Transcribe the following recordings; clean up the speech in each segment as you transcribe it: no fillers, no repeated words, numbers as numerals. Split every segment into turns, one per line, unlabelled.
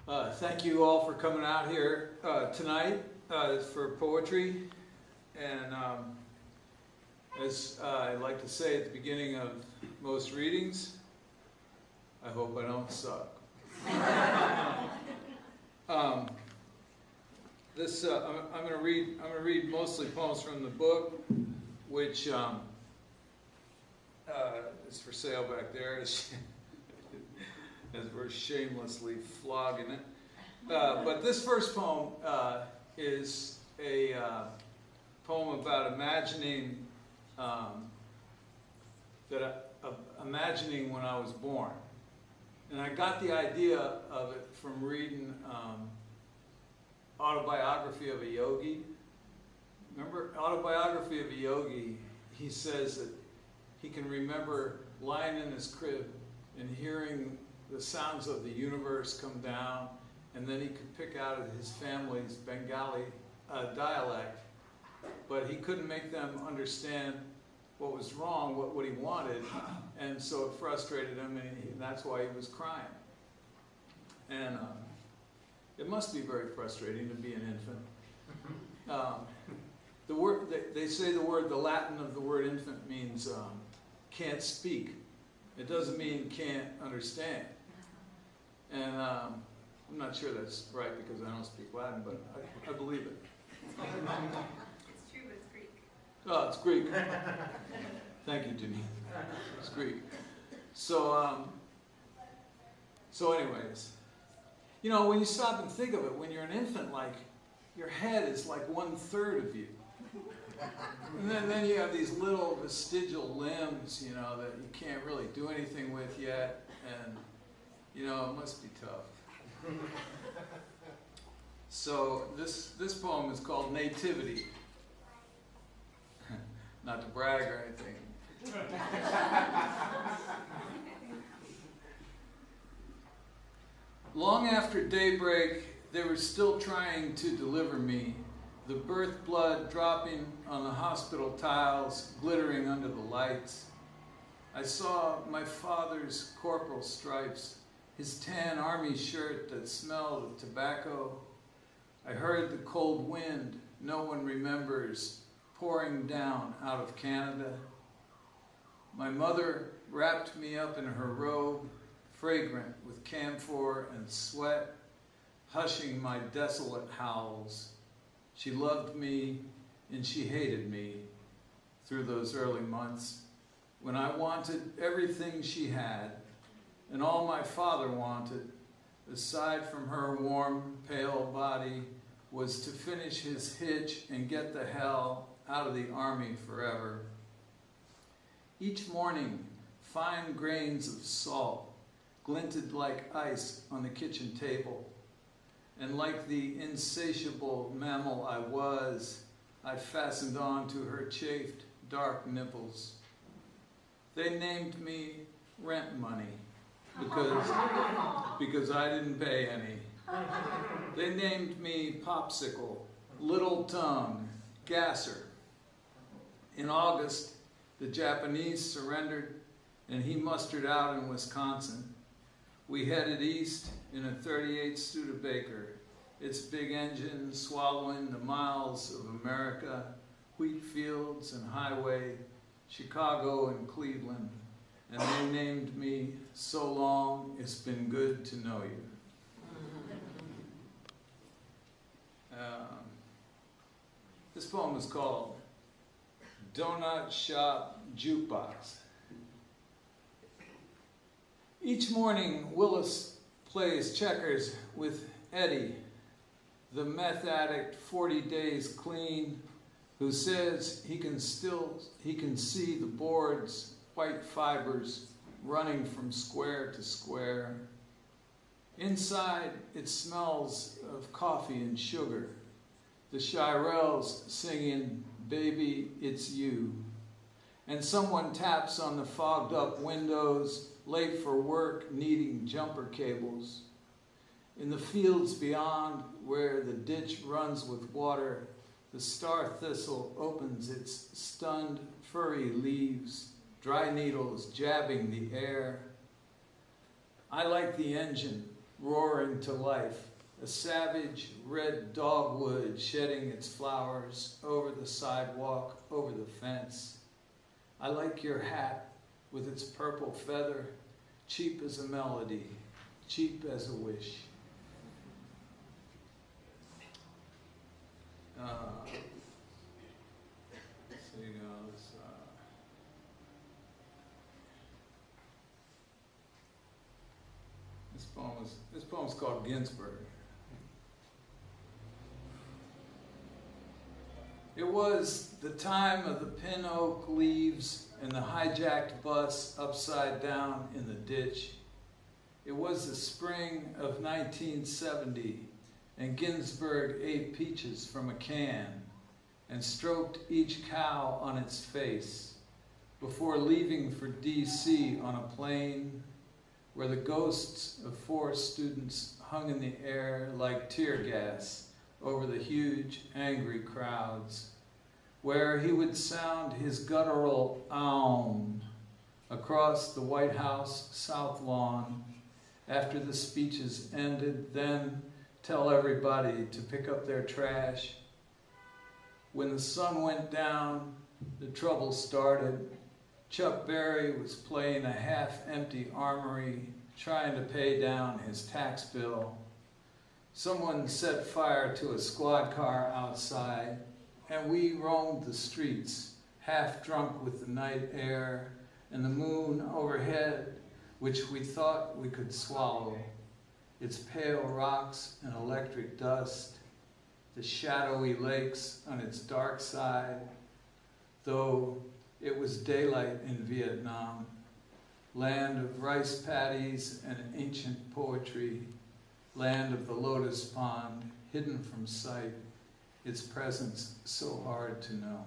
Thank you all for coming out here tonight for poetry. And as I like to say at the beginning of most readings, I hope I don't suck. I'm going to read mostly poems from the book, which is for sale back there, as we're shamelessly flogging it. But this first poem is a poem about imagining imagining when I was born. And I got the idea of it from reading Autobiography of a Yogi. Remember Autobiography of a Yogi? He says that he can remember lying in his crib and hearing the sounds of the universe come down, and then he could pick out his family's Bengali dialect, but he couldn't make them understand what was wrong, what he wanted, and so it frustrated him, and that's why he was crying. And it must be very frustrating to be an infant. The word they say the Latin of the word infant means can't speak. It doesn't mean can't understand. And I'm not sure that's right because I don't speak Latin, but I believe it.
It's true, but it's Greek.
Oh, it's Greek. Thank you, Jimmy. It's Greek. So anyways, you know, when you stop and think of it, when you're an infant, like, your head is like 1/3 of you. And then you have these little vestigial limbs, you know, that you can't really do anything with yet, and, you know, it must be tough. So this poem is called Nativity. Not to brag or anything. Long after daybreak, they were still trying to deliver me, the birth blood dropping on the hospital tiles, glittering under the lights. I saw my father's corporal stripes, his tan army shirt that smelled of tobacco. I heard the cold wind no one remembers pouring down out of Canada. My mother wrapped me up in her robe, fragrant with camphor and sweat, hushing my desolate howls. She loved me and she hated me through those early months when I wanted everything she had and all my father wanted, aside from her warm, pale body, was to finish his hitch and get the hell out of the army forever. Each morning, fine grains of salt glinted like ice on the kitchen table, and like the insatiable mammal I was, I fastened on to her chafed, dark nipples. They named me rent money because I didn't pay any. They named me Popsicle, Little Tongue, Gasser. In August, the Japanese surrendered and he mustered out in Wisconsin. We headed east in a 38 Studebaker, its big engine swallowing the miles of America, wheat fields and highway, Chicago and Cleveland, and they named me So Long It's Been Good to Know You. This poem is called Donut Shop Jukebox. Each morning, Willis plays checkers with Eddie, the meth addict 40 days clean, who says he can see the board's white fibers running from square to square. Inside, it smells of coffee and sugar. The Shirelles singing, "Baby, It's You." And someone taps on the fogged up windows, late for work, needing jumper cables. In the fields beyond, where the ditch runs with water, the star thistle opens its stunned, furry leaves, dry needles jabbing the air. I like the engine, roaring to life, a savage red dogwood shedding its flowers over the sidewalk, over the fence. I like your hat with its purple feather, cheap as a melody, cheap as a wish. So you know, this poem's called Ginsberg. It was the time of the pin oak leaves and the hijacked bus upside down in the ditch. It was the spring of 1970, and Ginsberg ate peaches from a can and stroked each cow on its face before leaving for D.C. on a plane where the ghosts of 4 students hung in the air like tear gas over the huge, angry crowds, where he would sound his guttural "own" across the White House South Lawn after the speeches ended, then tell everybody to pick up their trash. When the sun went down, the trouble started. Chuck Berry was playing a half-empty armory, trying to pay down his tax bill. Someone set fire to a squad car outside, and we roamed the streets, half drunk with the night air and the moon overhead, which we thought we could swallow. Its pale rocks and electric dust, the shadowy lakes on its dark side, though it was daylight in Vietnam, land of rice paddies and ancient poetry, land of the lotus pond, hidden from sight, its presence so hard to know.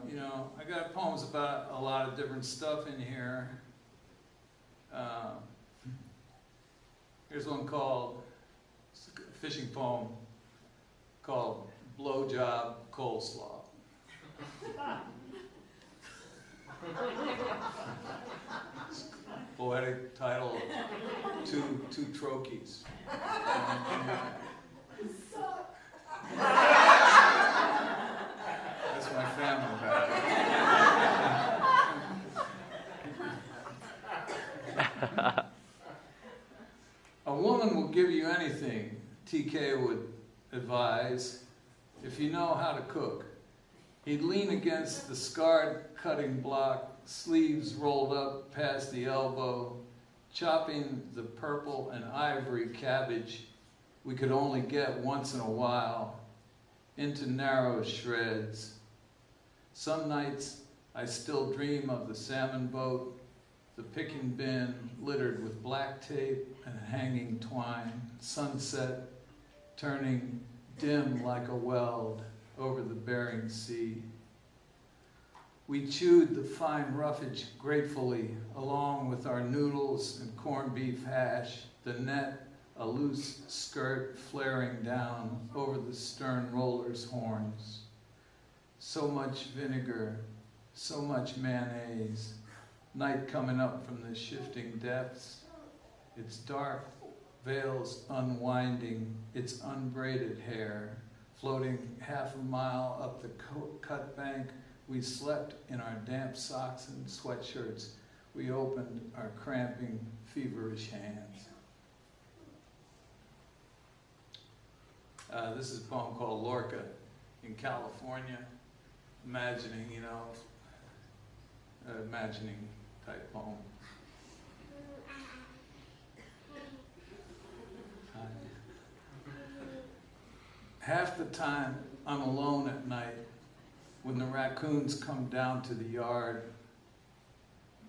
You know, I got poems about a lot of different stuff in here. Here's one called, it's a fishing poem called Blowjob Coleslaw. Poetic title of two trochees. That's my family back. A woman will give you anything, TK would advise, if you know how to cook. He'd lean against the scarred cutting block, sleeves rolled up past the elbow, chopping the purple and ivory cabbage we could only get once in a while into narrow shreds. Some nights I still dream of the salmon boat, the picking bin littered with black tape and hanging twine, sunset turning dim like a weld over the Bering Sea. We chewed the fine roughage gratefully, along with our noodles and corned beef hash, the net a loose skirt flaring down over the stern roller's horns. So much vinegar, so much mayonnaise, night coming up from the shifting depths, its dark veils unwinding, its unbraided hair, floating half a mile up the cut bank. We slept in our damp socks and sweatshirts. We opened our cramping, feverish hands. This is a poem called Lorca in California. Imagining, you know, imagining type poem. Half the time I'm alone at night when the raccoons come down to the yard.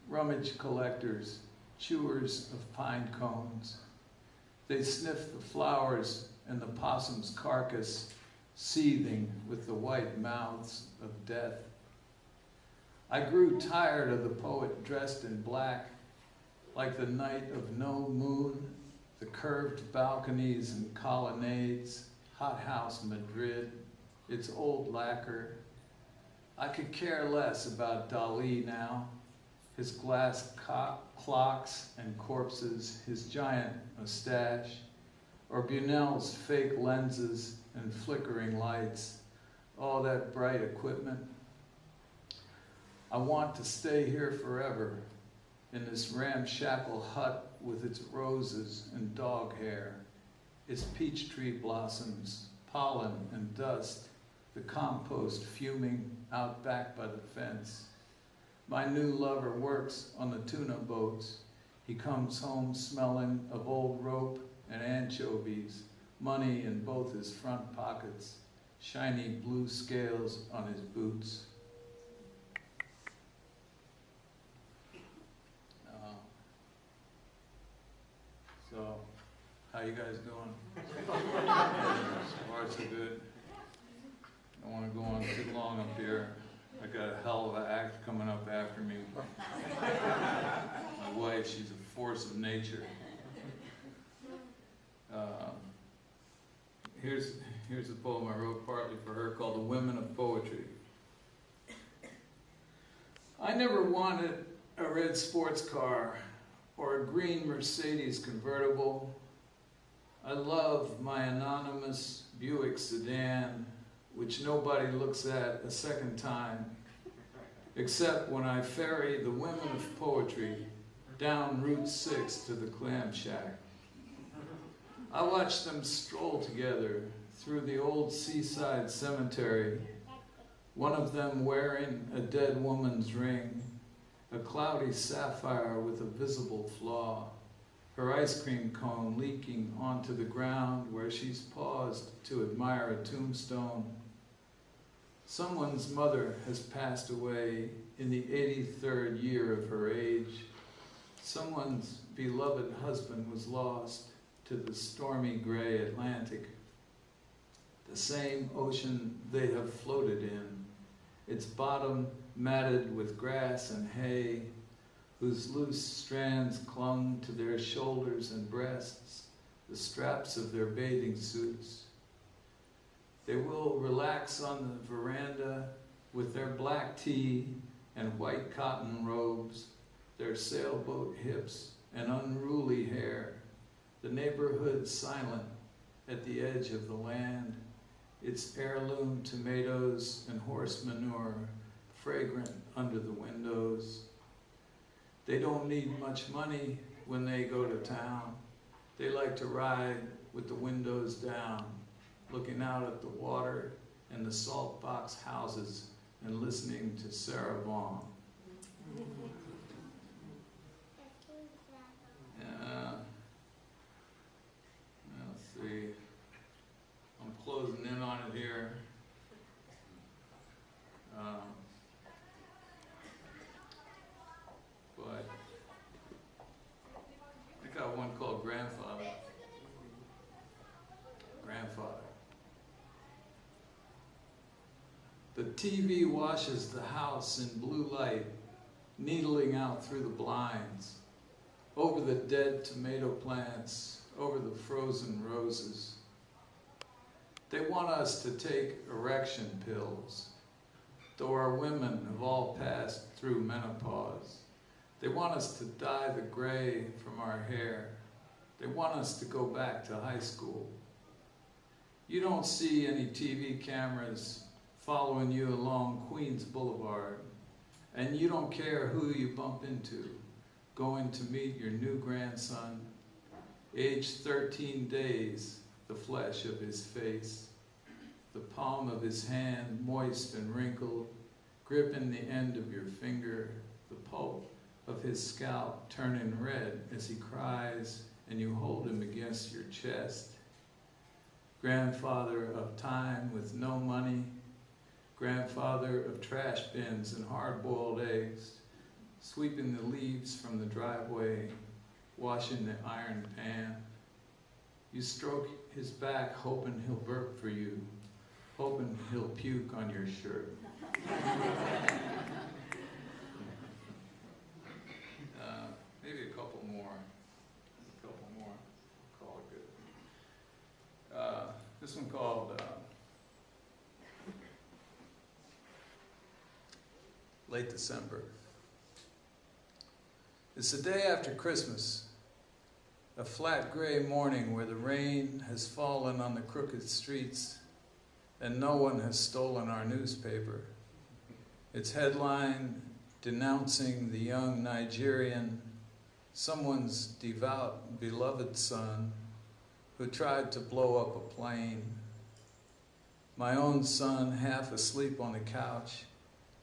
Rummage collectors, chewers of pine cones. They sniff the flowers and the possum's carcass, seething with the white mouths of death. I grew tired of the poet dressed in black, like the night of no moon, the curved balconies and colonnades, hothouse Madrid, its old lacquer, I could care less about Dali now, his glass clocks and corpses, his giant mustache, or Bunel's fake lenses and flickering lights, all that bright equipment. I want to stay here forever, in this ramshackle hut with its roses and dog hair, its peach tree blossoms, pollen and dust, the compost fuming out back by the fence. My new lover works on the tuna boats. He comes home smelling of old rope and anchovies, money in both his front pockets, shiny blue scales on his boots. So, how you guys doing? So far so good. I don't want to go on too long up here. I got a hell of an act coming up after me. My wife, she's a force of nature. Here's a poem I wrote partly for her called The Women of Poetry. I never wanted a red sports car or a green Mercedes convertible. I love my anonymous Buick sedan, which nobody looks at a second time, except when I ferry the women of poetry down Route 6 to the clam shack. I watch them stroll together through the old seaside cemetery, one of them wearing a dead woman's ring, a cloudy sapphire with a visible flaw, her ice cream cone leaking onto the ground where she's paused to admire a tombstone. Someone's mother has passed away in the 83rd year of her age. Someone's beloved husband was lost to the stormy gray Atlantic, the same ocean they have floated in, its bottom matted with grass and hay, whose loose strands clung to their shoulders and breasts, the straps of their bathing suits. They will relax on the veranda with their black tea and white cotton robes, their sailboat hips and unruly hair, the neighborhood silent at the edge of the land, its heirloom tomatoes and horse manure fragrant under the windows. They don't need much money when they go to town. They like to ride with the windows down, looking out at the water and the salt box houses and listening to Sarah Vaughan. Let's see. I'm closing in on it here. But I got one called Grandfather. Grandfather. The TV washes the house in blue light, needling out through the blinds, over the dead tomato plants, over the frozen roses. They want us to take erection pills, though our women have all passed through menopause. They want us to dye the gray from our hair. They want us to go back to high school. You don't see any TV cameras following you along Queens Boulevard, and you don't care who you bump into, going to meet your new grandson, age 13 days, the flesh of his face, the palm of his hand moist and wrinkled, gripping the end of your finger, the pulp of his scalp turning red as he cries and you hold him against your chest. Grandfather of time with no money, grandfather of trash bins and hard-boiled eggs, sweeping the leaves from the driveway, washing the iron pan. You stroke his back, hoping he'll burp for you, hoping he'll puke on your shirt. Maybe a couple more. Call it good. This one called late December. It's the day after Christmas, a flat gray morning where the rain has fallen on the crooked streets and no one has stolen our newspaper. Its headline denouncing the young Nigerian, someone's devout, beloved son who tried to blow up a plane. My own son half asleep on the couch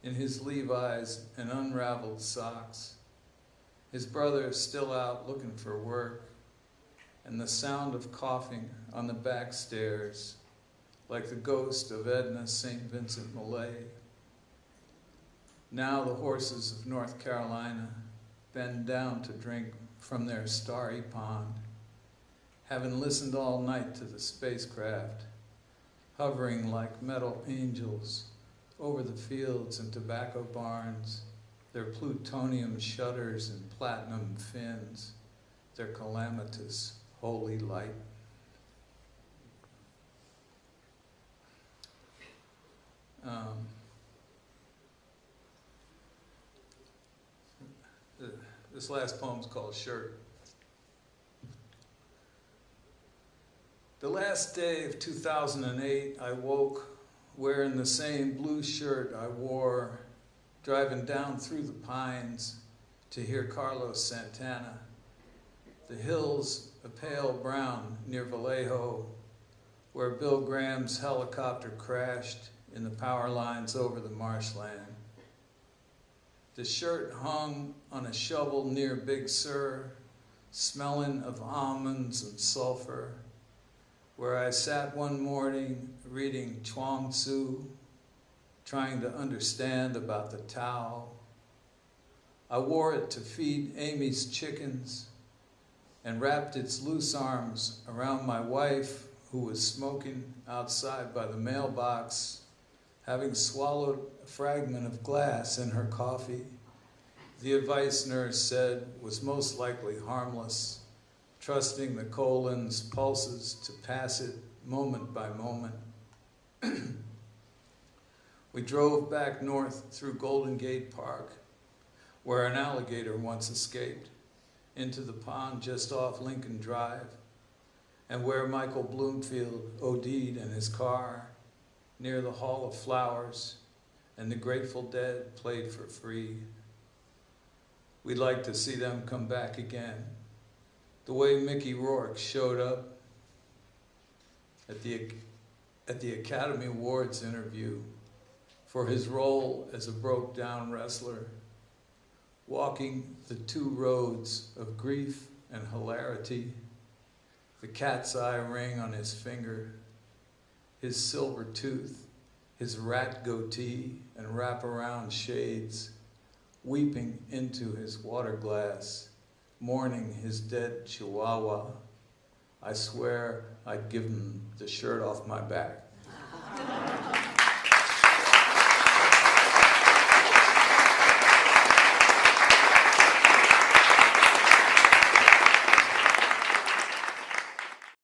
in his Levi's and unraveled socks. His brother still out looking for work, and the sound of coughing on the back stairs like the ghost of Edna St. Vincent Millay. Now the horses of North Carolina bend down to drink from their starry pond, having listened all night to the spacecraft, hovering like metal angels over the fields and tobacco barns, their plutonium shutters and platinum fins, their calamitous holy light. This last poem's called Shirt. The last day of 2008, I woke wearing the same blue shirt I wore driving down through the pines to hear Carlos Santana. The hills a pale brown near Vallejo, where Bill Graham's helicopter crashed in the power lines over the marshland. The shirt hung on a shovel near Big Sur, smelling of almonds and sulfur, where I sat one morning reading Chuang Tzu, trying to understand about the Tao. I wore it to feed Amy's chickens and wrapped its loose arms around my wife, who was smoking outside by the mailbox, having swallowed a fragment of glass in her coffee the advice nurse said was most likely harmless, trusting the colon's pulses to pass it moment by moment. We drove back north through Golden Gate Park, where an alligator once escaped, into the pond just off Lincoln Drive, and where Michael Bloomfield OD'd in his car, near the Hall of Flowers, and the Grateful Dead played for free. We'd like to see them come back again, the way Mickey Rourke showed up at the Academy Awards interview for his role as a broke-down wrestler, walking the two roads of grief and hilarity, the cat's eye ring on his finger, his silver tooth, his rat goatee and wraparound shades, weeping into his water glass, mourning his dead chihuahua. I swear I'd give him the shirt off my back.